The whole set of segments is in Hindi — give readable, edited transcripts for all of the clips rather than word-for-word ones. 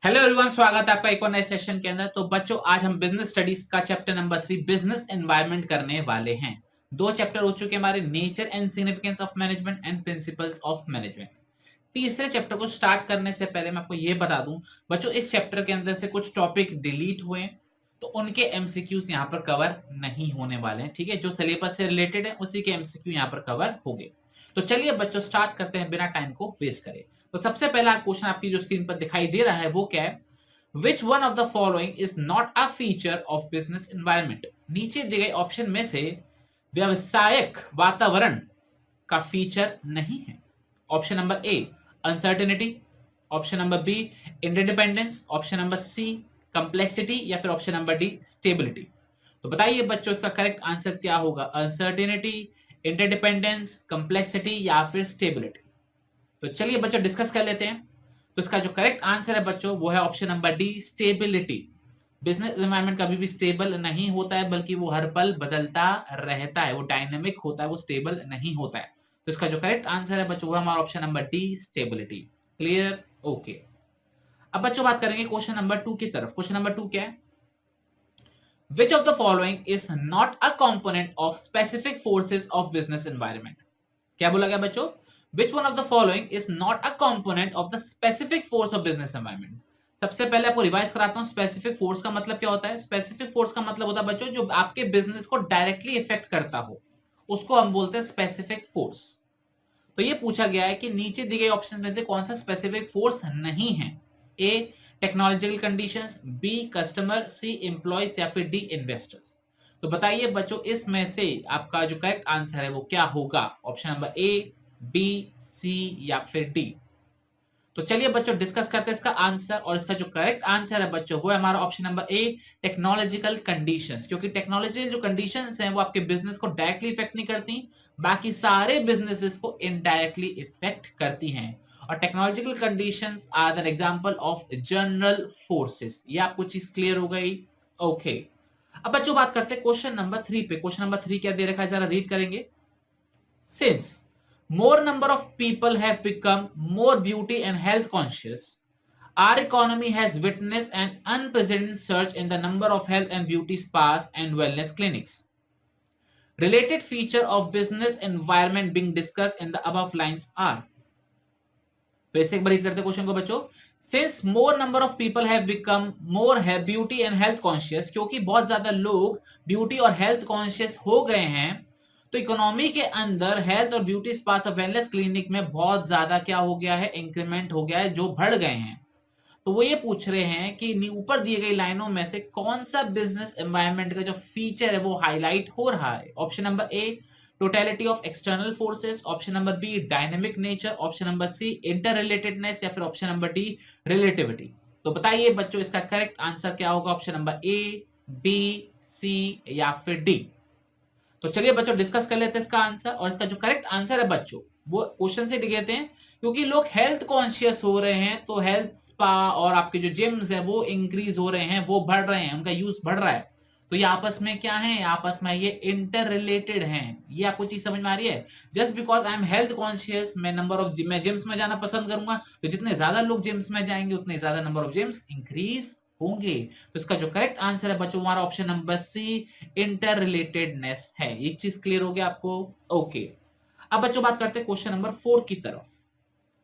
हेलो एवरीवन, स्वागत है आपका एक और नए सेशन के अंदर। तो बच्चों, आज हम बिजनेस स्टडीज का चैप्टर नंबर 3 बिजनेस एनवायरनमेंट करने वाले हैं। दो चैप्टर हो चुके हमारे, nature and significance of management and principles of management. तीसरे चैप्टर को स्टार्ट करने से पहले मैं आपको यह बता दूं बच्चों, इस चैप्टर के अंदर से कुछ टॉपिक डिलीट हुए, तो उनके एमसीक्यूज यहाँ पर कवर नहीं होने वाले हैं। ठीक है, जो सिलेबस से रिलेटेड है उसी के एमसीक्यू यहाँ पर कवर हो गए। तो चलिए बच्चों, स्टार्ट करते हैं बिना टाइम को वेस्ट करे। तो सबसे पहला क्वेश्चन आपकी जो स्क्रीन पर दिखाई दे रहा है वो क्या है? Which one of the following is not a feature of business environment? नीचे दिए गए ऑप्शन में से व्यवसायिक वातावरण का फीचर नहीं है। Option number A uncertainty, option number B interdependence, option number C complexity, या फिर ऑप्शन नंबर डी स्टेबिलिटी। तो बताइए बच्चों, इसका करेक्ट आंसर क्या होगा? अनसर्टेनिटी, इंटरडिपेंडेंस, कंप्लेक्सिटी या फिर स्टेबिलिटी? तो चलिए बच्चों डिस्कस कर लेते हैं। तो इसका जो करेक्ट आंसर है बच्चों वो है option number D stability. Business environment कभी भी स्टेबल नहीं होता है, बल्कि वो हर पल बदलता रहता है, वो डायनेमिक होता है, वो स्टेबल नहीं होता है। तो इसका जो करेक्ट आंसर है बच्चों वो हमारा option number D stability. Clear? Okay. अब बच्चों बात करेंगे क्वेश्चन नंबर 2 की तरफ। क्वेश्चन नंबर 2 क्या है? Which of the following is not a component of specific forces of business environment? क्या बोला गया बच्चों? Which one of the following is not a component of the specific force of business environment? सबसे पहले आपको रिवाइज कराता हूं, स्पेसिफिक फोर्स का मतलब क्या होता है। स्पेसिफिक फोर्स का मतलब होता है बच्चों जो आपके बिजनेस को डायरेक्टली इफेक्ट करता हो, उसको हम बोलते हैं स्पेसिफिक फोर्स। तो ये पूछा गया है कि नीचे दिए गए ऑप्शन में से कौन सा स्पेसिफिक फोर्स नहीं है। ए टेक्नोलॉजिकल कंडीशंस, बी कस्टमर, सी एम्प्लॉयज या फिर डी इन्वेस्टर्स। तो बताइए बच्चों, इसमें से आपका जो करेक्ट आंसर है वो क्या होगा? Option number A, B, C या फिर डी? तो चलिए बच्चों डिस्कस करते हैं इसका आंसर, और इसका जो करेक्ट आंसर है बच्चों वो है हमारा ऑप्शन नंबर ए टेक्नोलॉजिकल कंडीशंस। क्योंकि टेक्नोलॉजिकल जो कंडीशंस हैं वो आपके बिजनेस को डायरेक्टली इफेक्ट नहीं करती, बाकी सारे बिजनेसेस को इनडायरेक्टली इफेक्ट करती हैं। और technological conditions are an example of general forces. ये आपको चीज क्लियर हो गई? ओके। अब बच्चों बात करते हैं क्वेश्चन नंबर 3 पे। क्वेश्चन नंबर 3 क्या दे रखा है जरा रीड करेंगे। Since more number of people have become more beauty and health conscious, our economy has witnessed an unprecedented surge in the number of health and beauty spas and wellness clinics. Related feature of business environment being discussed in the above lines are. फिर से एक बार रीड करते हैं क्वेश्चन को बच्चों। Since more number of people have become more beauty and health conscious, क्योंकि बहुत ज्यादा लोग ब्यूटी और हेल्थ कॉन्शियस हो गए हैं, तो इकोनॉमी के अंदर हेल्थ और ब्यूटी स्पा और वेलनेस क्लिनिक में बहुत ज्यादा क्या हो गया है? इंक्रीमेंट हो गया है, जो बढ़ गए हैं। तो वो ये पूछ रहे हैं कि ऊपर दिए गई लाइनों में से कौन सा बिजनेस एनवायरनमेंट का जो फीचर है वो हाईलाइट हो रहा है। Option number A totality of external forces, option number B dynamic nature, option number C inter relatedness या फिर ऑप्शन नंबर डी रिलेटिविटी। तो बताइए बच्चों इसका करेक्ट आंसर क्या होगा? Option number A, B, C या फिर डी? तो चलिए बच्चों डिस्कस कर लेते हैं इसका आंसर, और इसका जो करेक्ट आंसर है बच्चों वो क्वेश्चन से लिखते हैं। क्योंकि लोग हेल्थ कॉन्शियस हो रहे हैं, तो हेल्थ स्पा और आपके जो जिम्स है वो इंक्रीज हो रहे हैं, वो बढ़ रहे हैं, उनका यूज बढ़ रहा है। तो ये आपस में क्या है? आपस में ये इंटर रिलेटेड हैं। ये आपको चीज समझ में आ रही है? Just because I am health conscious, मैं नंबर ऑफ मैं जिम्स में जाना पसंद करूंगा, तो जितने ज्यादा लोग जिम्स में जाएंगे उतने ज्यादा नंबर ऑफ जिम्स इंक्रीज होंगे। तो इसका जो करेक्ट आंसर है बच्चों हमारा option number C inter relatedness है। ये चीज क्लियर हो गया आपको? ओके। अब बच्चों बात करते हैं क्वेश्चन नंबर 4 की तरफ।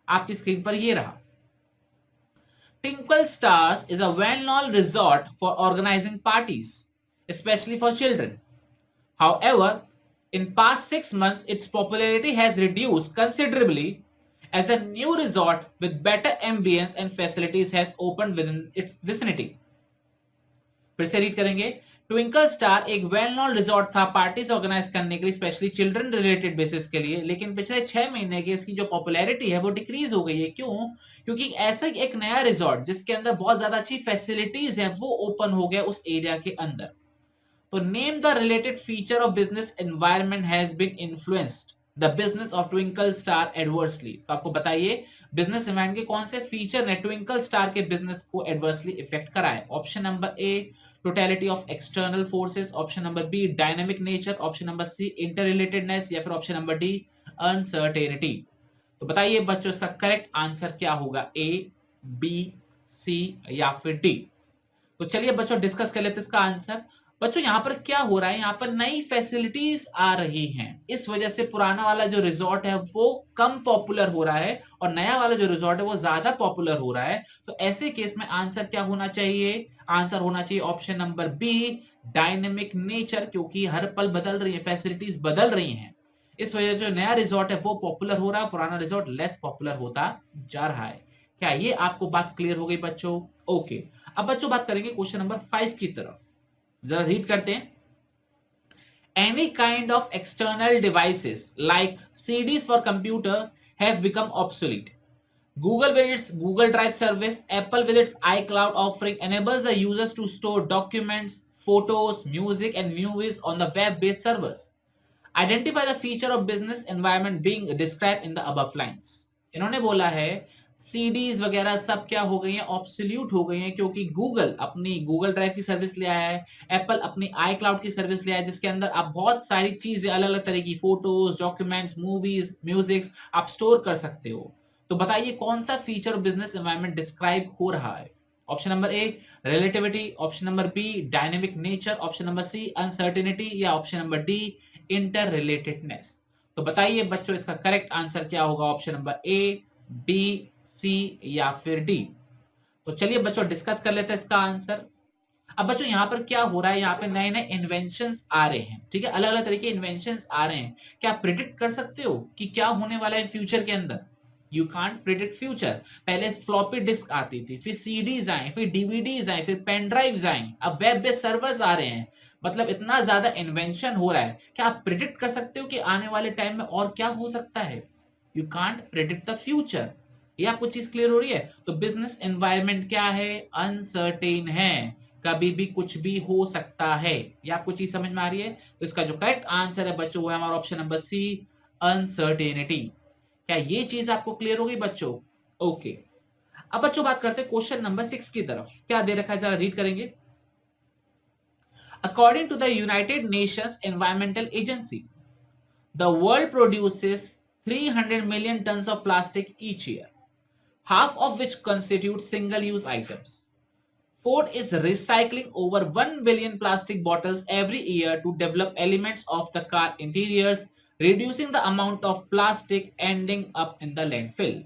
आपकी स्क्रीन पर ये रहा। Twinkle Stars is a well-known resort for organizing parties, especially for children. However, in past 6 months, its popularity has reduced considerably as a new resort with better ambience and facilities has opened within its vicinity. फिर से रीड करेंगे। ट्विंकल स्टार एक वेल नोन रिजॉर्ट था पार्टीज ऑर्गेनाइज करने के लिए, स्पेशली चिल्ड्रन रिलेटेड बेसिस के लिए, लेकिन पिछले 6 महीने की इसकी जो पॉपुलैरिटी है वो डिक्रीज हो गई है। क्यों? क्योंकि ऐसा एक नया रिजॉर्ट जिसके अंदर बहुत ज्यादा अच्छी फैसिलिटीज है वो ओपन हो गया उस एरिया के अंदर। तो name the related feature of business environment has been influenced the business of Twinkle Star adversely. तो आपको बताइए बिजनेस एनवायरनमेंट के कौन से फीचर ने ट्विंकल स्टार के बिजनेस को एडवर्सली इफेक्ट करा है। Option number A totality of external forces, option number B dynamic nature, option number C interrelatedness या फिर ऑप्शन नंबर डी अनसर्टेनिटी। तो बताइए बच्चों इसका करेक्ट आंसर क्या होगा? ए, बी, सी या फिर डी? तो चलिए बच्चों डिस्कस कर लेते हैं इसका आंसर। बच्चों यहाँ पर क्या हो रहा है, यहाँ पर नई फैसिलिटीज आ रही हैं, इस वजह से पुराना वाला जो रिजॉर्ट है वो कम पॉपुलर हो रहा है और नया वाला जो रिजॉर्ट है वो ज्यादा पॉपुलर हो रहा है। तो ऐसे केस में आंसर क्या होना चाहिए? आंसर होना चाहिए option number B, dynamic nature, क्योंकि हर पल बदल रही है, फैसिलिटीज बदल रही हैं, इस वजह से जो नया रिजॉर्ट है वो पॉपुलर हो रहा है, पुराना रिजॉर्ट लेस पॉपुलर होता जा रहा है। क्या ये आपको बात क्लियर हो गई बच्चों? ओके। अब बच्चों बात करेंगे क्वेश्चन नंबर 5 की तरफ, जरा रीड करते हैं। Any kind of external devices like CDs for computer have become obsolete. Google with its Google Drive service, Apple with its iCloud offering enables the users to store documents, photos, music and movies on the web-based servers. Identify the feature of business environment being described in the above lines. इन्होंने बोला है सीडीज वगैरह सब क्या हो गई हैं, ऑब्सोल्यूट हो गई हैं, क्योंकि गूगल अपनी गूगल ड्राइव की सर्विस ले आया है, एप्पल अपनी आई क्लाउड की सर्विस ले आया है, जिसके अंदर आप बहुत सारी चीजें अलग अलग तरह की फोटोज, डॉक्यूमेंट्स, मूवीज, म्यूजिक आप स्टोर कर सकते हो। तो बताइए कौन सा फीचर बिजनेस एनवायरनमेंट डिस्क्राइब हो रहा है? Option number A relativity, option number B dynamic nature, option number C uncertainty या option number D interrelatedness. तो बताइए बच्चों इसका करेक्ट आंसर क्या होगा? Option number A, B, C या फिर डी? तो चलिए बच्चों डिस्कस कर लेते हैं इसका आंसर। अब बच्चों यहाँ पर क्या हो रहा है, यहाँ पे नए नए इन्वेंशंस आ रहे हैं, ठीक है, अलग अलग तरह के इन्वेंशंस आ रहे हैं। क्या आप प्रिडिक्ट कर सकते हो कि क्या होने वाला है फ्यूचर के अंदर? You can't predict future. पहले फ्लॉपी डिस्क आती थी, फिर सीडीज आए, फिर डीवीडीज आए, फिर पेन ड्राइव्स आए, अब वेब बेस्ड सर्वर्स आ रहे हैं। मतलब इतना ज्यादा इन्वेंशन हो रहा है, क्या आप प्रिडिक्ट कर सकते हो कि आने वाले टाइम में और क्या हो सकता है? You can't predict the future. ये आपको चीज क्लियर हो रही है? तो बिजनेस एनवायरनमेंट क्या है? अनसर्टेन है, कभी भी कुछ भी हो सकता है। ये आपको चीज समझ में आ रही है? तो इसका जो करेक्ट आंसर है बच्चों वो है हमारा ऑप्शन नंबर सी, अनसर्टेनिटी। क्या ये चीज आपको क्लियर हो गई बच्चों? ओके। अब बच्चों बात करते हैं क्वेश्चन नंबर 6 की तरफ। क्या दे रखा है जरा रीड करेंगे। According to the United Nations environmental agency, the world produces 300 million tons of plastic each year, half of which constitute single-use items. Ford is recycling over 1 billion plastic bottles every year to develop elements of the car interiors, reducing the amount of plastic ending up in the landfill.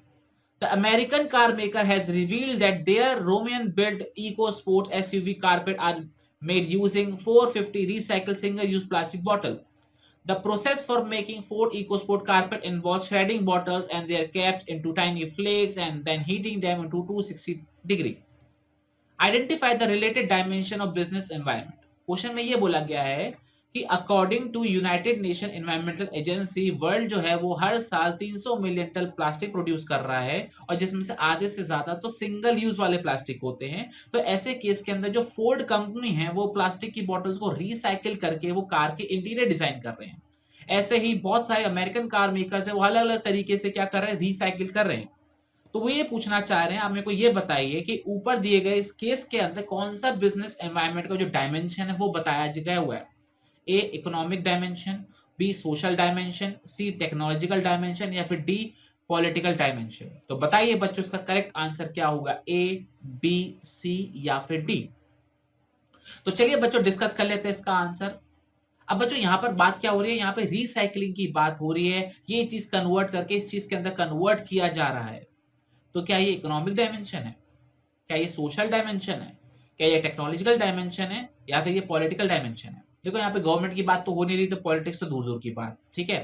The American car maker has revealed that their Romeo-built EcoSport SUV carpet are made using 450 recycled single-use plastic bottles. The process for making Ford EcoSport carpet involves shredding bottles and their caps into tiny flakes and then heating them into 260 degree. Identify the related dimension of business environment. Question में ये बोला गया है कि according to United Nation environmental agency, world जो है वो हर साल 300 मिलियन टन प्लास्टिक प्रोड्यूस कर रहा है और जिसमें से आधे से ज्यादा तो सिंगल यूज वाले प्लास्टिक होते हैं। तो ऐसे केस के अंदर जो फोर्ड कंपनी है वो प्लास्टिक की बोतल्स को रिसाइकिल करके वो कार के इंटीरियर डिजाइन कर रहे हैं। ऐसे ही बहुत सारे अमेरिकन कार मेकर्स है वो अलग अलग तरीके से क्या कर रहे हैं, रिसाइकिल कर रहे हैं। तो वो ये पूछना चाह रहे हैं, आप मेरे को ये बताइए कि ऊपर दिए गए इस केस के अंदर कौन सा बिजनेस एनवायरनमेंट का जो डायमेंशन है वो बताया गया हुआ है? A economic dimension, B social dimension, C technological dimension या फिर डी पॉलिटिकल डायमेंशन। तो बताइए बच्चों इसका करेक्ट आंसर क्या होगा? ए, बी, सी या फिर डी? तो चलिए बच्चों डिस्कस कर लेते हैं इसका आंसर। अब बच्चों यहाँ पर बात क्या हो रही है, यहाँ पे रिसाइकलिंग की बात हो रही है, ये चीज कन्वर्ट करके इस चीज के अंदर कन्वर्ट किया जा रहा है। तो क्या ये इकोनॉमिक डायमेंशन है, क्या ये सोशल डायमेंशन है, क्या ये टेक्नोलॉजिकल डायमेंशन है या फिर ये पॉलिटिकल डायमेंशन है? देखो यहाँ पे गवर्नमेंट की बात तो हो नहीं रही, तो पॉलिटिक्स तो दूर दूर की बात, ठीक है।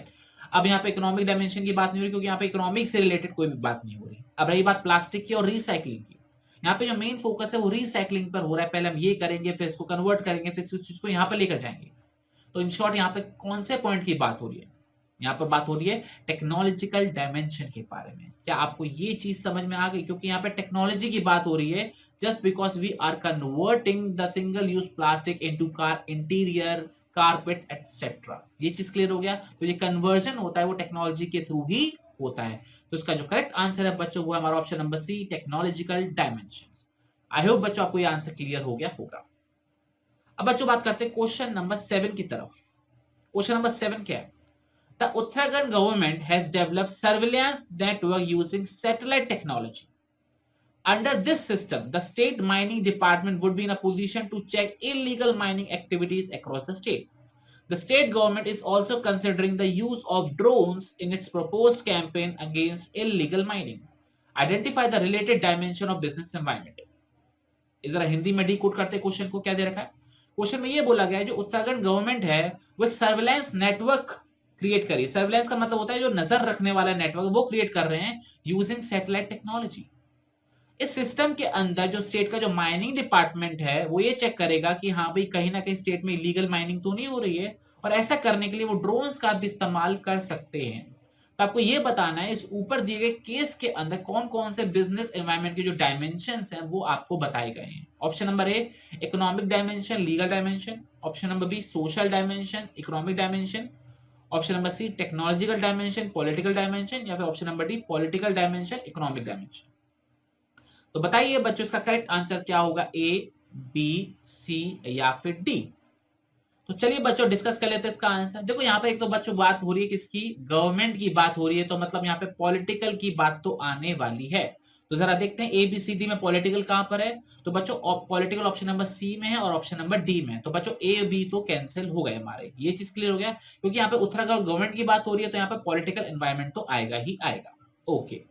अब यहाँ पे इकोनॉमिक डायमेंशन की बात नहीं हो रही क्योंकि यहाँ पे इकोनॉमिक से रिलेटेड कोई भी बात नहीं हो रही। अब रही बात प्लास्टिक की और रिसाइकलिंग की, यहाँ पे जो मेन फोकस है वो रिसाइकलिंग पर हो रहा है। पहले हम ये करेंगे, फिर इसको कन्वर्ट करेंगे, फिर इस चीज को यहाँ पर लेकर जाएंगे। तो इन शॉर्ट यहाँ पे कौन से पॉइंट की बात हो रही है? यहाँ पर बात हो रही है टेक्नोलॉजिकल डायमेंशन के बारे में। क्या आपको ये चीज समझ में आ गई? क्योंकि यहाँ पे टेक्नोलॉजी की बात हो रही है, just because we are converting the single use plastic into car interior, carpets etcetera. ये चीज क्लियर हो गया? तो ये कन्वर्जन होता है वो टेक्नोलॉजी के थ्रू ही होता है। तो इसका जो करेक्ट आंसर है बच्चों वो है हमारा option number C, technological dimension. I hope बच्चों आपको ये आंसर क्लियर हो गया होगा। अब बच्चों बात करते हैं क्वेश्चन नंबर 7 की तरफ। क्वेश्चन नंबर 7 क्या है? The Uttarakhand government has developed surveillance network using satellite technology. Under this system, the state mining department would be in a position to check illegal mining activities across the state. The state government is also considering the use of drones in its proposed campaign against illegal mining. Identify the related dimension of business environment. इस जरा हिंदी में डीकोड करते क्वेश्चन को क्या दे रखा है। क्वेश्चन में ये बोला गया है जो उत्तराखंड गवर्नमेंट है वो एक सर्वेलेंस नेटवर्क क्रिएट करिए। सर्वेलेंस का मतलब होता है जो नजर रखने वाला नेटवर्क वो क्रिएट कर रहे हैं यूजिंग सैटेलाइट टेक्नोलॉजी। इस सिस्टम के अंदर जो स्टेट का जो माइनिंग डिपार्टमेंट है वो ये चेक करेगा कि हाँ भाई कहीं ना कहीं स्टेट में इलीगल माइनिंग तो नहीं हो रही है, और ऐसा करने के लिए वो ड्रोन्स का भी इस्तेमाल कर सकते हैं। तो आपको ये बताना है इस ऊपर दिए गए केस के अंदर कौन कौन से बिजनेस एनवायरनमेंट के जो डायमेंशंस हैं वो आपको बताए गए हैं। Option number A economic dimension legal dimension, option number B social dimension economic dimension, option number C technological dimension political dimension, या फिर option number D political dimension economic dimension. तो बताइए बच्चों इसका करेक्ट आंसर क्या होगा, ए बी सी या फिर डी। तो चलिए बच्चों डिस्कस कर लेते हैं इसका आंसर। देखो यहाँ पे एक तो बच्चों बात हो रही है किसकी, गवर्नमेंट की बात हो रही है, तो मतलब यहाँ पे पॉलिटिकल की बात तो आने वाली है। तो जरा देखते हैं ए बी सी डी में पॉलिटिकल कहां पर है। तो बच्चों पॉलिटिकल ऑप्शन नंबर सी में है और ऑप्शन नंबर डी में है। तो बच्चों ए बी तो कैंसिल हो गए हमारे, ये चीज क्लियर हो गया, क्योंकि यहाँ पे उत्तराखंड गवर्नमेंट की बात हो रही है तो यहाँ पे पॉलिटिकल एनवायरमेंट तो आएगा ही आएगा। ओके,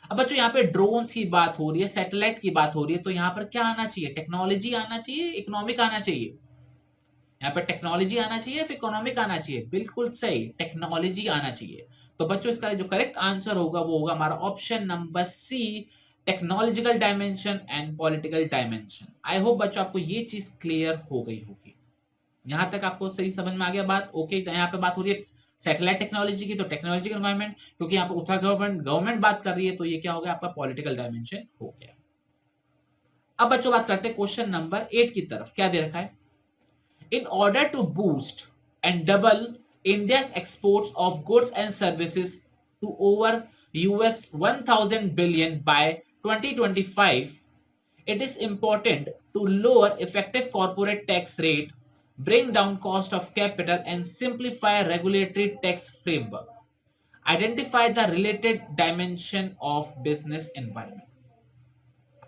अब बच्चों यहाँ पे ड्रोन्स की बात हो रही है, सैटेलाइट की बात हो रही है, तो यहाँ पर क्या आना चाहिए, टेक्नोलॉजी आना चाहिए इकोनॉमिक आना चाहिए। यहाँ पे टेक्नोलॉजी आना चाहिए फिर इकोनॉमिक आना चाहिए, बिल्कुल सही टेक्नोलॉजी आना चाहिए। तो बच्चों इसका जो करेक्ट आंसर होगा वो होगा हमारा option number C technological dimension and political dimension. I hope बच्चों आपको ये चीज क्लियर हो गई होगी, यहां तक आपको सही समझ में आ गया बात। ओके, यहाँ पे बात हो रही है सैटेलाइट टेक्नोलॉजी की, तो टेक्नोलॉजिकल एनवायरनमेंट, क्योंकि यहाँ पे उत्तराखंड गवर्नमेंट बात कर रही है तो ये क्या हो गया आपका पॉलिटिकल डायमेंशन हो गया। अब बच्चों बात करते हैं क्वेश्चन नंबर 8 की तरफ, क्या दे रखा है। In order to boost and double India's exports of goods and services to over US 1000 billion by 2025, it is important to lower effective corporate tax rate, bring down cost of capital and simplify regulatory tax framework. Identify the related dimension of business environment.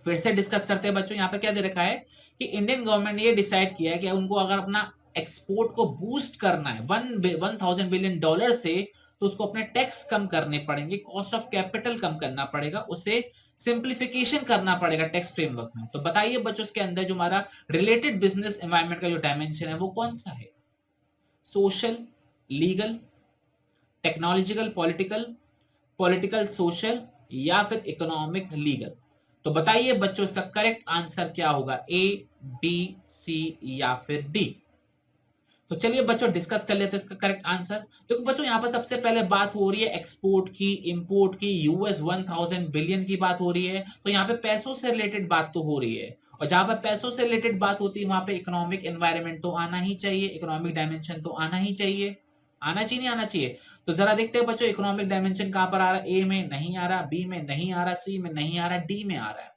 फिर से डिस्कस करते हैं बच्चों, यहाँ पे क्या दे रखा है कि इंडियन गवर्नमेंट ने ये डिसाइड किया है कि उनको अगर अपना एक्सपोर्ट को बूस्ट करना है 1000 बिलियन डॉलर से, तो उसको अपने टैक्स कम करने पड़ेंगे, कॉस्ट ऑफ कैपिटल कम करना पड़ेगा, उसे सिंप्लीफिकेशन करना पड़ेगा टैक्स फ्रेमवर्क में। तो बताइए बच्चों इसके अंदर जो हमारा रिलेटेड बिजनेस एनवायरनमेंट का जो डायमेंशन है वो कौन सा है, social legal technological political political social या फिर इकोनॉमिक लीगल। तो बताइए बच्चों इसका करेक्ट आंसर क्या होगा, ए बी सी या फिर डी। तो चलिए बच्चों डिस्कस कर लेते हैं इसका करेक्ट आंसर। देखो बच्चों यहाँ पर सबसे पहले बात हो रही है एक्सपोर्ट की इंपोर्ट की, यूएस 1000 बिलियन की बात हो रही है, तो यहाँ पे पैसों से रिलेटेड बात तो हो रही है, और जहां पर पैसों से रिलेटेड बात होती है वहां पे इकोनॉमिक एनवायरनमेंट तो आना ही चाहिए, इकोनॉमिक डायमेंशन तो आना ही चाहिए, आना चाहिए नहीं आना चाहिए। तो जरा देखते हैं बच्चों इकोनॉमिक डायमेंशन कहां पर आ रहा है, ए में नहीं आ रहा, बी में नहीं आ रहा, सी में नहीं आ रहा, डी में आ रहा है,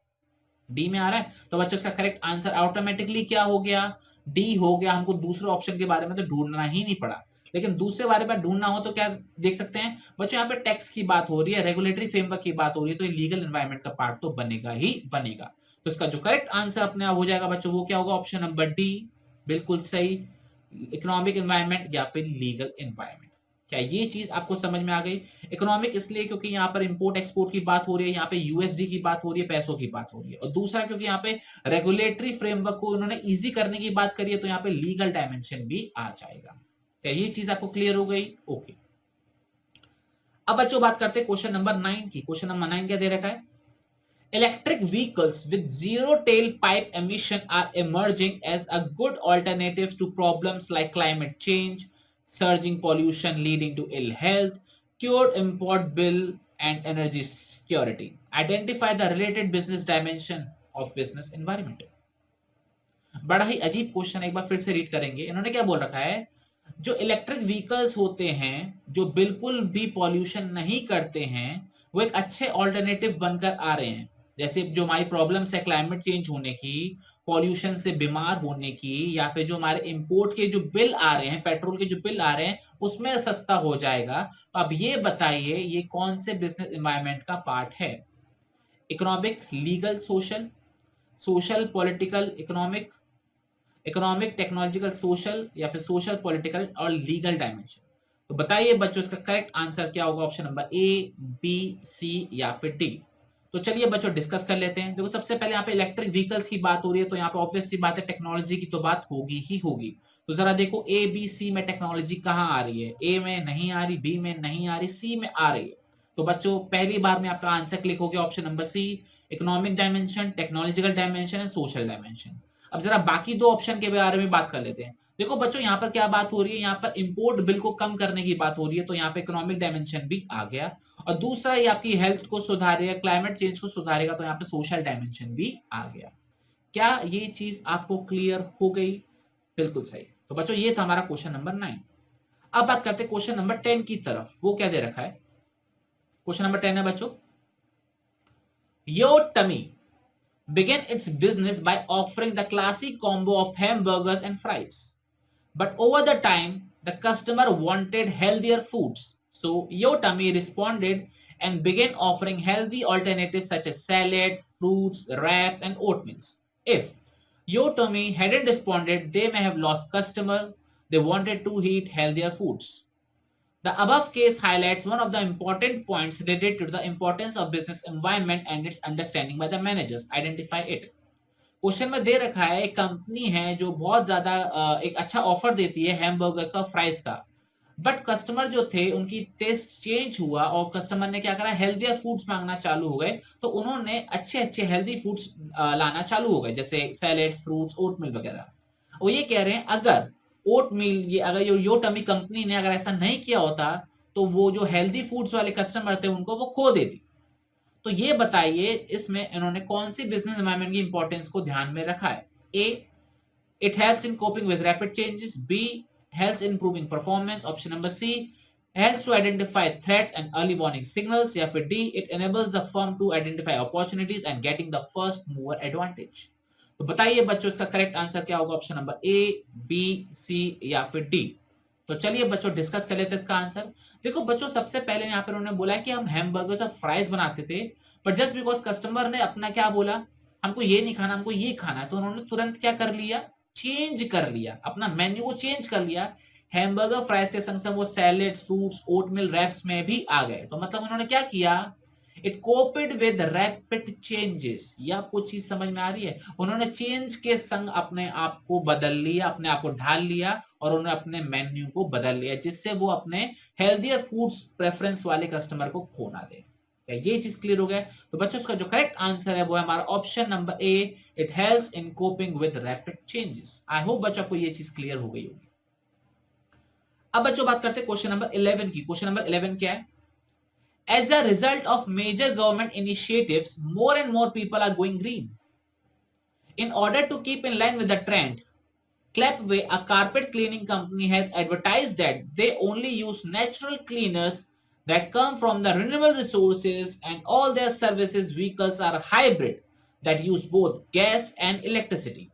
डी में आ रहा है। तो बच्चों इसका करेक्ट आंसर ऑटोमेटिकली क्या हो गया, डी हो गया। हमको दूसरे ऑप्शन के बारे में तो ढूंढना ही नहीं पड़ा, लेकिन दूसरे बारे में ढूंढना हो तो क्या देख सकते हैं बच्चों, यहाँ पे टैक्स की बात हो रही है, रेगुलेटरी फ्रेमवर्क की बात हो रही है, तो ये लीगल एनवायरनमेंट का पार्ट तो बनेगा ही बनेगा। तो इसका जो करेक्ट आंसर अपने आप हो जाएगा बच्चों वो क्या होगा, ऑप्शन नंबर डी, बिल्कुल सही, इकोनॉमिक एनवायरनमेंट या फिर लीगल एनवायरनमेंट। क्या ये चीज आपको समझ में आ गई। इकोनॉमिक इसलिए क्योंकि यहाँ पर इंपोर्ट एक्सपोर्ट की बात हो रही है, यहाँ पे यूएसडी की बात हो रही है, पैसों की बात हो रही है, और दूसरा क्योंकि यहाँ पे रेगुलेटरी फ्रेमवर्क को उन्होंने इजी करने की बात करी है, तो यहाँ पे लीगल डायमेंशन भी आ जाएगा। क्या ये चीज आपको क्लियर हो गई, ओके। अब बच्चों बात करते हैं क्वेश्चन नंबर 9 की। क्वेश्चन नंबर 9 क्या दे रखा है, Electric vehicles with zero tailpipe emission are emerging as a good alternative to problems like climate change, surging pollution leading to ill health, cured import bill, and energy security. Identify the related business dimension of business environment. बड़ा ही अजीब क्वेश्चन, एक बार फिर से रीड करेंगे। इन्होंने क्या बोल रखा है, जो इलेक्ट्रिक व्हीकल्स होते हैं जो बिल्कुल भी पॉल्यूशन नहीं करते हैं वो एक अच्छे ऑल्टरनेटिव बनकर आ रहे हैं। जैसे जो हमारी प्रॉब्लम्स है क्लाइमेट चेंज होने की, पॉल्यूशन से बीमार होने की, या फिर जो हमारे इंपोर्ट के जो बिल आ रहे हैं, पेट्रोल के जो बिल आ रहे हैं उसमें सस्ता हो जाएगा। तो अब ये बताइए ये कौन से बिजनेस एनवायरनमेंट का पार्ट है, economic, legal, social, social political, economic, economic technological social, या फिर सोशल पॉलिटिकल और लीगल डायमेंशन। तो बताइए बच्चों इसका करेक्ट आंसर क्या होगा? Option number A, B, C या फिर डी। तो चलिए बच्चों डिस्कस कर लेते हैं। देखो सबसे पहले यहाँ पे इलेक्ट्रिक व्हीकल्स की बात हो रही है, तो यहाँ पे ऑब्वियस सी बात है टेक्नोलॉजी की तो बात होगी ही होगी। तो जरा देखो ए बी सी में टेक्नोलॉजी कहाँ आ रही है? ए में नहीं आ रही, बी में नहीं आ रही, सी में आ रही है। तो बच्चों पहली बार में आपका आंसर क्लिक हो गया option number C, economic dimension, technological dimension and social dimension. अब जरा बाकी दो ऑप्शन के बारे में बात कर लेते हैं। देखो बच्चों यहाँ पर क्या बात हो रही है? यहाँ पर इंपोर्ट बिल को कम करने की बात हो रही है, तो यहाँ पे इकोनॉमिक डायमेंशन भी आ गया। और दूसरा ये आपकी हेल्थ को सुधारेगा, क्लाइमेट चेंज को सुधारेगा, तो यहाँ पे सोशल डायमेंशन भी आ गया। क्या ये चीज आपको क्लियर हो गई? बिल्कुल सही। तो बच्चों ये था हमारा क्वेश्चन नंबर 9। अब बात करते हैं क्वेश्चन नंबर 10 की तरफ। वो क्या दे रखा है? क्वेश्चन नंबर 10 है बच्चों, your tummy began its business by offering the classic combo of hamburgers and fries. But over the time, the customer wanted healthier foods. So Yo Tummy responded and began offering healthy alternatives such as salads, fruits, wraps, and oatmeals. If Yo Tummy hadn't responded, they may have lost customer. They wanted to eat healthier foods. The above case highlights one of the important points related to the importance of business environment and its understanding by the managers. Identify it. Question में दे रखा है एक कंपनी है जो बहुत ज्यादा एक अच्छा ऑफर देती है हैमबर्गर्स का, फ्राइज का, बट कस्टमर जो थे उनकी टेस्ट चेंज हुआ और कस्टमर ने क्या करा? हेल्दियर फूड्स मांगना चालू हो गए। तो उन्होंने अच्छे अच्छे हेल्दी फूड्स लाना चालू हो गए, जैसे सैलेड्स, फ्रूट्स, ओटमील वगैरह। वो ये कह रहे हैं अगर ओटमील, ये अगर यो टमी कंपनी ने अगर ऐसा नहीं किया होता तो वो जो हेल्दी फूड्स वाले कस्टमर थे उनको वो खो देती। तो ये बताइए इसमें इन्होंने कौन सी बिजनेस एनवायरनमेंट की इंपॉर्टेंस को ध्यान में रखा है? A, it helps in coping with rapid changes, B, helps in improving performance, option number C, helps to identify threats and early warning signals, या फिर D, it enables the firm to identify opportunities and getting the first mover advantage। तो बताइए बच्चों इसका करेक्ट आंसर क्या होगा? Option number A, B, C या फिर डी। तो चलिए बच्चों डिस्कस कर लेते हैं इसका आंसर। देखो बच्चों सबसे पहले यहाँ पर उन्होंने बोला कि हम हैमबर्गर्स और फ्राइज बनाते थे, बट जस्ट बिकॉज कस्टमर ने अपना क्या बोला, हमको ये नहीं खाना, हमको ये खाना है, तो उन्होंने तुरंत क्या कर लिया? चेंज कर लिया, अपना मेन्यू को चेंज कर लिया। हैमबर्गर फ्राइज के संग संग वो सैलेड्स, फ्रूट्स, ओटमील, रैप्स में भी आ गए। तो मतलब उन्होंने क्या किया? It coped with rapid changes. ये आपको चीज समझ में आ रही है? उन्होंने चेंज के संग अपने आप को बदल लिया, अपने आप को ढाल लिया और उन्होंने अपने मेन्यू को बदल लिया, जिससे वो अपने हेल्दियर फूड्स प्रेफरेंस वाले कस्टमर को खो ना दे। क्या ये चीज क्लियर हो गया? तो बच्चों इसका जो करेक्ट आंसर है वो है हमारा option number A, it helps in coping with rapid changes. I hope बच्चों को ये चीज क्लियर हो गई होगी। अब बच्चों बात करते हैं क्वेश्चन नंबर 11 की। क्वेश्चन नंबर 11 क्या है? As a result of major government initiatives, more and more people are going green. In order to keep in line with the trend, Clapway, a carpet cleaning company, has advertised that they only use natural cleaners that come from the renewable resources, and all their services vehicles are hybrid that use both gas and electricity.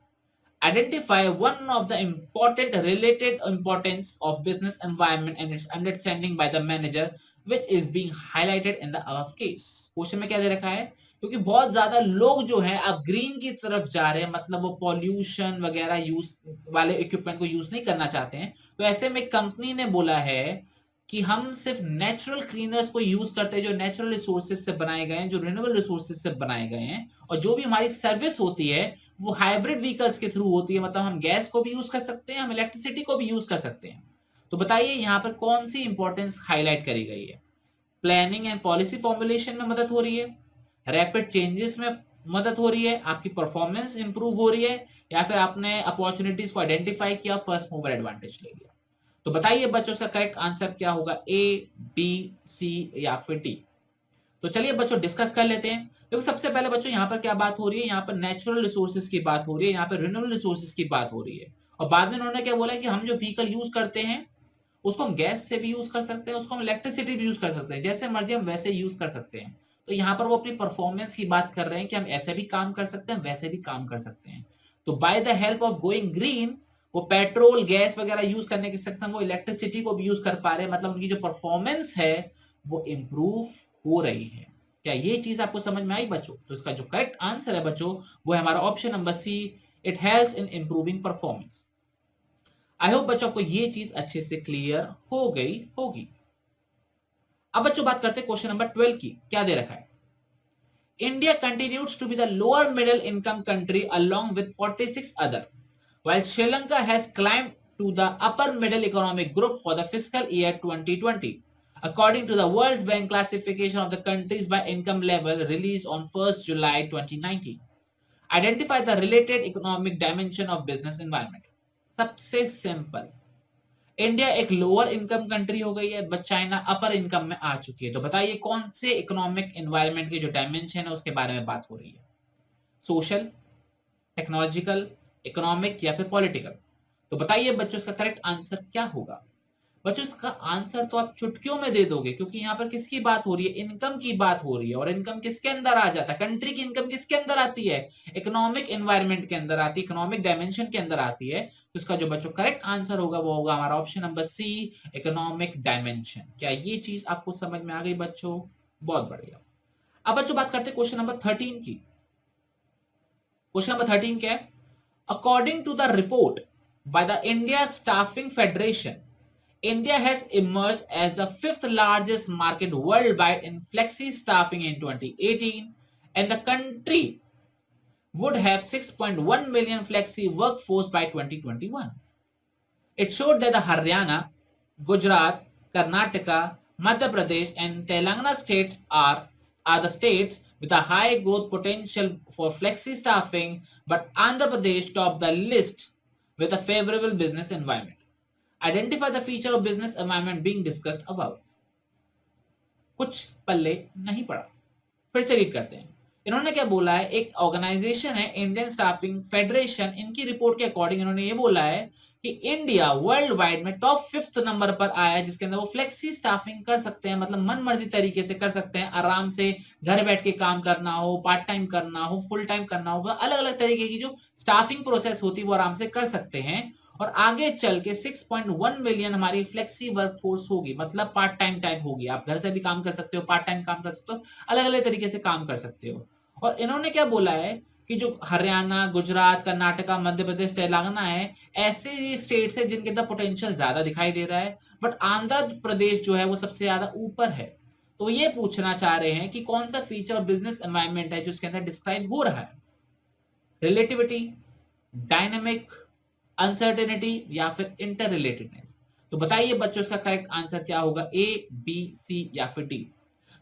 Identify one of the important related importance of business environment and its understanding by the manager which is being highlighted in the above case। Question में क्या दे रखा है? क्योंकि बहुत ज्यादा लोग जो है अब ग्रीन की तरफ जा रहे हैं, मतलब वो पॉल्यूशन वगैरह यूज वाले इक्विपमेंट को यूज नहीं करना चाहते हैं, तो ऐसे में कंपनी ने बोला है कि हम सिर्फ नेचुरल क्लीनर्स को यूज करते हैं जो नेचुरल रिसोर्सेज से बनाए गए हैं, जो रिन्यूएबल रिसोर्सेज से बनाए गए हैं, और जो भी हमारी सर्विस होती है वो हाइब्रिड व्हीकल्स के थ्रू होती है, मतलब हम गैस को भी यूज कर सकते हैं, हम इलेक्ट्रिसिटी को भी यूज कर सकते हैं। तो बताइए यहाँ पर कौन सी इंपॉर्टेंस हाईलाइट करी गई है? प्लानिंग एंड पॉलिसी फॉर्मुलेशन में मदद हो रही है, रैपिड चेंजेस में मदद हो रही है, आपकी परफॉर्मेंस इंप्रूव हो रही है, या फिर आपने अपॉर्चुनिटीज को आइडेंटिफाई किया, फर्स्ट मूवर एडवांटेज ले लिया। तो बताइए बच्चों इसका करेक्ट आंसर क्या होगा? ए, बी, सी या फिर डी। तो चलिए बच्चों डिस्कस कर लेते हैं। देखो सबसे पहले बच्चों यहाँ पर क्या बात हो रही है? यहाँ पर नेचुरल रिसोर्सेज की बात हो रही है, यहाँ पर रिन्यूएबल रिसोर्सेज की बात हो रही है, और बाद में उन्होंने क्या बोला कि हम जो व्हीकल यूज करते हैं उसको हम गैस से भी यूज कर सकते हैं, उसको हम इलेक्ट्रिसिटी भी यूज कर सकते हैं, जैसे मर्जी हम वैसे यूज कर सकते हैं। तो यहाँ पर वो अपनी परफॉर्मेंस की बात कर रहे हैं कि हम ऐसे भी काम कर सकते हैं, वैसे भी काम कर सकते हैं। तो by the help of going green वो पेट्रोल, गैस वगैरह यूज करने के सक्षम, वो इलेक्ट्रिसिटी को भी यूज कर पा रहे हैं, मतलब उनकी जो परफॉर्मेंस है वो इंप्रूव हो रही है। क्या ये चीज आपको समझ में आई बच्चों? तो इसका जो करेक्ट आंसर है बच्चों वो है हमारा option number C, it helps in improving performance. I hope बच्चों आपको ये चीज अच्छे से क्लियर हो गई होगी। अब बच्चों बात करते हैं क्वेश्चन नंबर 12 की। क्या दे रखा है? India continues to be the lower middle income country along with 46 other, while Sri Lanka has climbed to the upper middle economic group for the fiscal year 2020. According to the World Bank classification of the countries by income level released on 1st July 2019. Identify the related economic dimension of business environment. सबसे सिंपल, इंडिया एक लोअर इनकम कंट्री हो गई है, बट चाइना अपर इनकम में आ चुकी है। तो बताइए कौन से इकोनॉमिक एनवायरनमेंट के जो डायमेंशन है उसके बारे में बात हो रही है? सोशल, टेक्नोलॉजिकल, इकोनॉमिक या फिर पॉलिटिकल? तो बताइए बच्चों इसका करेक्ट आंसर क्या होगा? बच्चों इसका आंसर तो आप चुटकियों में दे दोगे, क्योंकि यहाँ पर किसकी बात हो रही है? इनकम की बात हो रही है। और इनकम किसके अंदर आ जाता है? कंट्री की इनकम किसके अंदर आती है? इकोनॉमिक एनवायरनमेंट के अंदर आती है, इकोनॉमिक डायमेंशन के अंदर आती है। तो इसका जो बच्चों करेक्ट आंसर होगा वो होगा हमारा option number C, economic dimension. क्या ये चीज आपको समझ में आ गई बच्चों? बहुत बढ़िया। अब बच्चों बात करते हैं क्वेश्चन नंबर 13 की। क्वेश्चन नंबर 13 क्या है? According to the report by the India staffing federation, India has emerged as the fifth largest market worldwide in flexi staffing in 2018, and the country would have 6.1 million flexi workforce by 2021. It showed that the Haryana, Gujarat, Karnataka, Madhya Pradesh, and Telangana states are the states with a high growth potential for flexi staffing, but Andhra Pradesh topped the list with a favorable business environment. Identify the feature of business environment being discussed above. कुछ पल्ले नहीं पड़ा। फिर से रीड करते हैं। इन्होंने क्या बोला है? एक ऑर्गेनाइजेशन है इंडियन स्टाफिंग फेडरेशन, इनकी रिपोर्ट के अकॉर्डिंग इन्होंने ये बोला है कि इंडिया वर्ल्ड वाइड में टॉप 5th नंबर पर आया है, जिसके अंदर वो फ्लेक्सी स्टाफिंग कर सकते हैं, मतलब मन मर्जी तरीके से कर सकते हैं, आराम से घर बैठ के काम करना हो, पार्ट टाइम करना हो, फुल टाइम करना हो, अलग अलग तरीके की जो स्टाफिंग प्रोसेस होती है वो आराम से कर सकते हैं। और आगे चल के 6.1 मिलियन हमारी फ्लेक्सी वर्कफोर्स होगी, मतलब पार्ट टाइम टाइप होगी। आप घर से भी काम कर सकते हो, पार्ट टाइम काम कर सकते हो, अलग अलग तरीके से काम कर सकते हो। और इन्होंने क्या बोला है कि जो हरियाणा, गुजरात, कर्नाटका, मध्य प्रदेश, तेलंगाना है, ऐसे स्टेट्स है जिनके अंदर पोटेंशियल ज्यादा दिखाई दे रहा है, बट आंध्र प्रदेश जो है वो सबसे ज्यादा ऊपर है। तो ये पूछना चाह रहे हैं कि कौन सा फीचर बिजनेस एनवायरनमेंट है जो इसके अंदर डिस्क्राइब हो रहा है? रिलेटिविटी, डायनेमिक, अनसर्टेनिटी या फिर इंटर रिलेटेडनेस? तो बताइए बच्चों इसका करेक्ट आंसर क्या होगा? ए, बी, सी या फिर डी?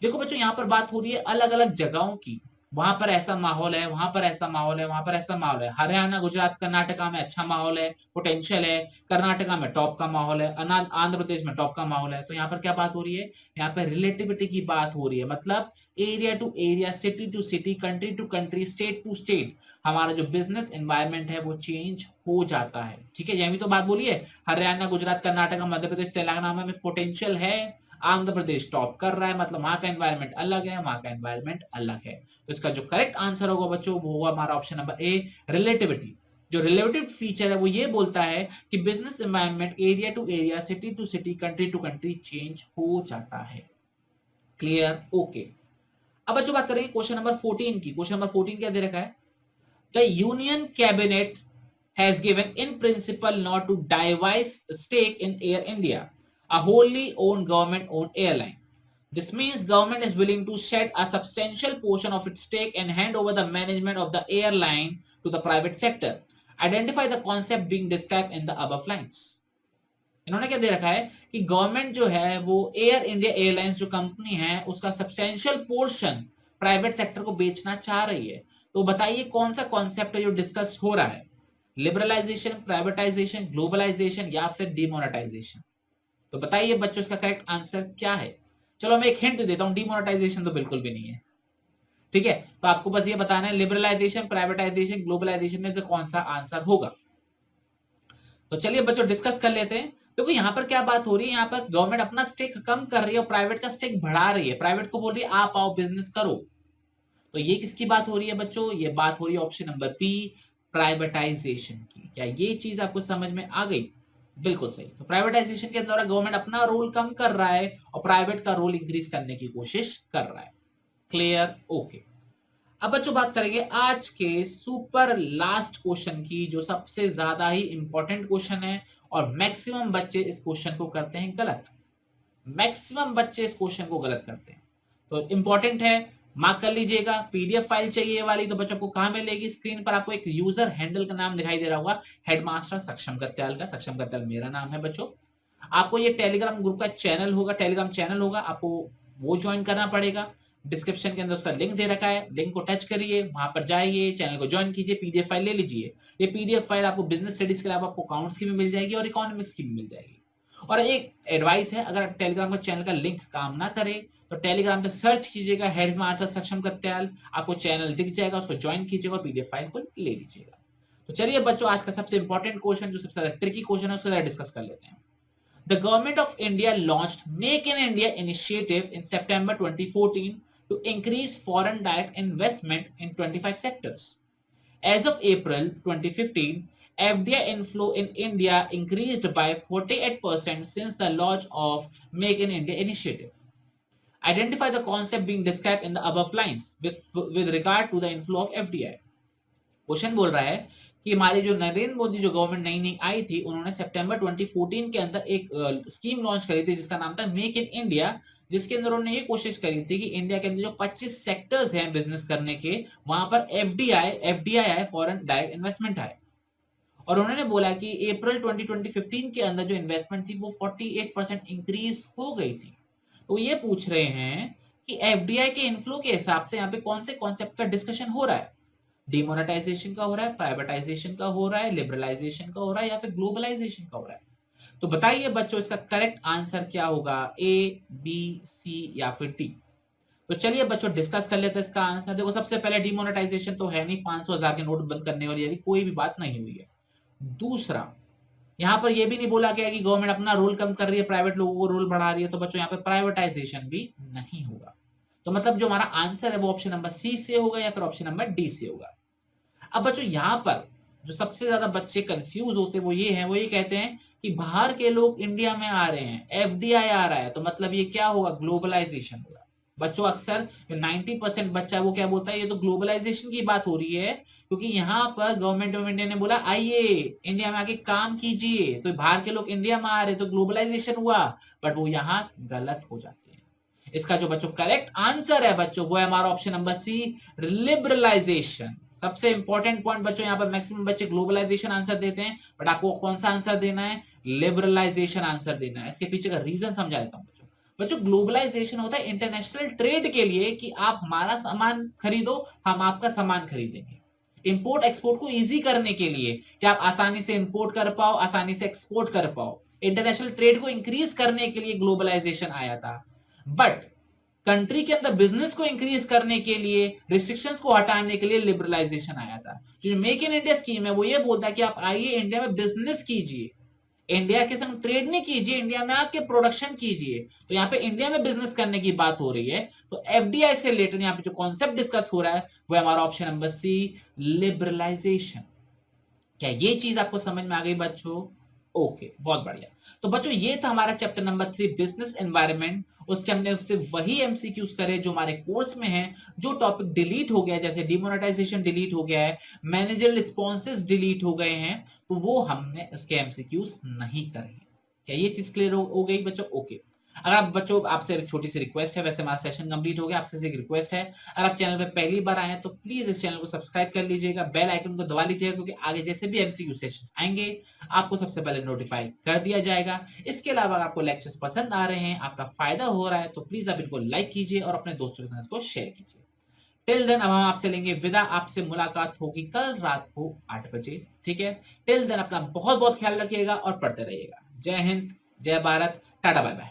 देखो बच्चों यहाँ पर बात हो रही है अलग अलग जगहों की। वहां पर ऐसा माहौल है, वहां पर ऐसा माहौल है, वहां पर ऐसा माहौल है। हरियाणा, गुजरात, कर्नाटका में अच्छा माहौल है, पोटेंशियल है। कर्नाटका में टॉप का माहौल है, आंध्र प्रदेश में टॉप का माहौल है। तो यहाँ पर क्या बात हो रही है? यहाँ पर रिलेटिविटी की बात हो रही है, मतलब area to area, city to city, country to country, state to state हमारा जो बिजनेस एनवायरनमेंट है वो चेंज हो जाता है। ठीक है, यही तो बात बोली है। हरियाणा, गुजरात, कर्नाटका, मध्य प्रदेश, तेलंगाना में पोटेंशियल है, आंध्र प्रदेश टॉप कर रहा है, मतलब वहां का एनवायरनमेंट अलग है, वहां का एनवायरनमेंट अलग है। तो इसका जो करेक्ट आंसर होगा बच्चों वो होगा हमारा ऑप्शन नंबर ए, रिलेटिविटी। जो रिलेटिव फीचर है वो ये बोलता है कि business environment area to area, city to city, country to country change हो जाता है। क्लियर? ओके। अब बच्चों बात करेंगे क्वेश्चन नंबर 14 की। क्वेश्चन नंबर 14 क्या दे रखा है? The union cabinet has given in principle not to divest stake in Air India, a wholly owned government-owned airline. This means government is willing to shed a substantial portion of its stake and hand over the management of the airline to the private sector. Identify the concept being described in the above lines. इन्होंने क्या दे रखा है कि गवर्नमेंट जो है वो एयर इंडिया एयरलाइंस जो कंपनी है उसका सब्सटेंशियल पोर्शन प्राइवेट सेक्टर को बेचना चाह रही है। तो बताइए कौन सा कॉन्सेप्ट है जो डिस्कस हो रहा है? लिबरलाइजेशन, प्राइवेटाइजेशन, ग्लोबलाइजेशन या फिर डिमोनेटाइजेशन? तो बताइए बच्चों इसका करेक्ट आंसर क्या है? चलो मैं एक हिंट देता हूं, डिमोनेटाइजेशन तो बिल्कुल भी नहीं है। ठीक है, तो आपको बस ये बताना है लिबरलाइजेशन, प्राइवेटाइजेशन, ग्लोबलाइजेशन में से कौन सा आंसर होगा। तो चलिए बच्चों डिस्कस कर लेते हैं। देखो यहाँ पर क्या बात हो रही है, यहाँ पर गवर्नमेंट अपना स्टेक कम कर रही है और प्राइवेट का स्टेक बढ़ा रही है। प्राइवेट को बोल रही है आप आओ बिजनेस करो। तो ये किसकी बात हो रही है बच्चों? ये बात हो रही है ऑप्शन नंबर बी, प्राइवेटाइजेशन की। क्या ये चीज आपको समझ में आ गई? बिल्कुल सही। तो प्राइवेटाइजेशन के द्वारा गवर्नमेंट अपना रोल कम कर रहा है और प्राइवेट का रोल इंक्रीज करने की कोशिश कर रहा है। क्लियर? ओके। अब बच्चों बात करेंगे आज के सुपर लास्ट क्वेश्चन की, जो सबसे ज्यादा ही इंपॉर्टेंट क्वेश्चन है और मैक्सिमम बच्चे इस क्वेश्चन को करते हैं गलत। मैक्सिमम बच्चे इस क्वेश्चन को गलत करते हैं, तो इंपॉर्टेंट है, मार्क कर लीजिएगा। पीडीएफ फाइल चाहिए ये वाली, तो बच्चों को कहां मिलेगी? स्क्रीन पर आपको एक यूजर हैंडल का नाम दिखाई दे रहा होगा, हेडमास्टर सक्षम कत्याल का। सक्षम कत्याल मेरा नाम है बच्चों। आपको ये टेलीग्राम ग्रुप का चैनल होगा, टेलीग्राम चैनल होगा, आपको वो ज्वाइन करना पड़ेगा। डिस्क्रिप्शन के अंदर उसका लिंक दे रखा है, लिंक को टच करिए, वहां पर जाइए, चैनल को ज्वाइन कीजिए, पीडीएफ फाइल ले लीजिए। ये पीडीएफ फाइल आपको बिजनेस स्टडीज के अलावा आपको अकाउंट्स की भी मिल जाएगी और इकोनॉमिक्स की भी मिल जाएगी। और एक एडवाइस है, अगर टेलीग्राम का चैनल का लिंक काम ना करे तो टेलीग्राम पे सर्च कीजिएगा हेडमास्टर सक्षम कत्याल, आपको चैनल दिख जाएगा, उसको ज्वाइन कीजिएगा और पीडीएफ फाइल को ले लीजिएगा। तो चलिए बच्चों, आज का सबसे इंपॉर्टेंट क्वेश्चन, जो सबसे ज्यादा ट्रिकी क्वेश्चन है, उसको डिस्कस कर लेते हैं। The government of India launched Make in India initiative in September 2014 to increase foreign direct investment in 25 sectors. As of April 2015, FDI inflow in India increased by 48% since the launch of Make in India initiative. Identify the concept being described in the above lines with regard to the inflow of FDI. Question बोल रहा है कि हमारी जो नरेंद्र मोदी जो गवर्नमेंट नई नई आई थी, उन्होंने सितंबर 2014 के अंदर एक स्कीम लॉन्च करी थी जिसका नाम था मेक इन इंडिया, जिसके अंदर उन्होंने ये कोशिश करी थी कि इंडिया के अंदर जो 25 सेक्टर्स हैं बिजनेस करने के, वहां पर एफडीआई आए, फॉरेन डायरेक्ट इन्वेस्टमेंट आए। और उन्होंने बोला कि अप्रैल 2015 के अंदर जो इन्वेस्टमेंट थी वो 48% इंक्रीज हो गई थी। तो ये पूछ रहे हैं कि एफडीआई के इनफ्लो के हिसाब से यहाँ पे कौन से कॉन्सेप्ट का डिस्कशन हो रहा है? डिमोनेटाइजेशन का हो रहा है, प्राइवेटाइजेशन का हो रहा है, लिबरलाइजेशन का हो रहा है, या फिर ग्लोबलाइजेशन का हो रहा है? तो बताइए बच्चों, इसका करेक्ट आंसर क्या होगा? ए, बी, सी या फिर डी? तो चलिए बच्चों डिस्कस कर लेते हैं इसका आंसर। देखो, सबसे पहले डिमोनेटाइजेशन तो है नहीं, 500,000 के नोट बंद करने वाली कोई भी बात नहीं हुई है। दूसरा, यहाँ पर यह भी नहीं बोला गया कि गवर्नमेंट अपना रोल कम कर रही है, प्राइवेट लोगों को रोल बढ़ा रही है, तो बच्चों यहाँ पे प्राइवेटाइजेशन भी नहीं होगा। तो मतलब जो हमारा आंसर है वो ऑप्शन नंबर सी से होगा या फिर ऑप्शन नंबर डी से होगा। अब बच्चों यहाँ पर जो सबसे ज्यादा बच्चे कंफ्यूज होते हैं वो ये कहते हैं कि बाहर के लोग इंडिया में आ रहे हैं, एफडीआई आ रहा है, तो मतलब ये क्या होगा? ग्लोबलाइजेशन होगा। बच्चों अक्सर जो 90% बच्चा है वो क्या बोलता है? ये तो ग्लोबलाइजेशन की बात हो रही है, क्योंकि यहाँ पर गवर्नमेंट ऑफ इंडिया ने बोला आइए इंडिया में आके काम कीजिए, तो बाहर के लोग इंडिया में आ रहे तो ग्लोबलाइजेशन हुआ। बट वो यहाँ गलत हो जाते हैं। इसका जो बच्चों करेक्ट आंसर है बच्चों वो है हमारा ऑप्शन नंबर सी, लिबरलाइजेशन। सबसे इंपॉर्टेंट पॉइंट बच्चों, यहाँ पर मैक्सिमम बच्चे ग्लोबलाइजेशन आंसर देते हैं, बट आपको कौन सा आंसर देना है? लिबरलाइजेशन आंसर देना है। इसके पीछे का रीजन समझा देता हूं बच्चों। ग्लोबलाइजेशन होता है इंटरनेशनल ट्रेड के लिए, कि आप हमारा सामान खरीदो, हम आपका सामान खरीदेंगे। इंपोर्ट एक्सपोर्ट को इजी करने के लिए, कि आप आसानी से इंपोर्ट कर पाओ, आसानी से एक्सपोर्ट कर पाओ। इंटरनेशनल ट्रेड को इंक्रीज करने के लिए ग्लोबलाइजेशन आया था। बट कंट्री के अंदर बिजनेस को इंक्रीज करने के लिए, रिस्ट्रिक्शंस को हटाने के लिए लिबरलाइजेशन आया था। जो मेक इन इंडिया स्कीम है वो ये बोलता है कि आप आइए इंडिया में बिजनेस कीजिए, इंडिया के संग ट्रेड नहीं कीजिए, इंडिया में आके प्रोडक्शन कीजिए। तो यहाँ पे इंडिया में बिजनेस करने की बात हो रही है। तो एफडीआई से रिलेटेड यहाँ पे जो कॉन्सेप्ट डिस्कस हो रहा है वो हमारा ऑप्शन नंबर सी, लिबरलाइजेशन। क्या ये चीज आपको समझ में आ गई बच्चों? ओके, बहुत बढ़िया। तो बच्चों ये था हमारा चैप्टर नंबर 3, बिजनेस एनवायरनमेंट। उसके हमने सिर्फ वही एमसीक्यूज करे जो हमारे कोर्स में है। जो टॉपिक डिलीट हो गया, जैसे डिमोनेटाइजेशन डिलीट हो गया है, मैनेजर रिस्पॉन्सेज डिलीट हो गए हैं, तो वो हमने उसके एमसीक्यूज नहीं करे। क्या ये चीज क्लियर हो गई बच्चों? ओके। अगर आप बच्चों, आपसे एक छोटी सी रिक्वेस्ट है, वैसे हमारा सेशन कंप्लीट हो गया, आपसे एक रिक्वेस्ट है, अगर आप चैनल पे पहली बार आए हैं तो प्लीज इस चैनल को सब्सक्राइब कर लीजिएगा, बेल आइकन को दबा लीजिएगा, क्योंकि आगे जैसे भी एमसीक्यू सेशंस आएंगे आपको सबसे पहले नोटिफाई कर दिया जाएगा। इसके अलावा अगर आपको लेक्चर्स पसंद आ रहे हैं, आपका फायदा हो रहा है, तो प्लीज आप इनको लाइक कीजिए और अपने दोस्तों के साथ इसको शेयर कीजिए। टिल देन अब हम आपसे लेंगे विदा, आपसे मुलाकात होगी कल रात को 8 बजे, ठीक है? टिल देन अपना बहुत बहुत ख्याल रखिएगा और पढ़ते रहिएगा। जय हिंद, जय भारत, टाटा बाय बाय।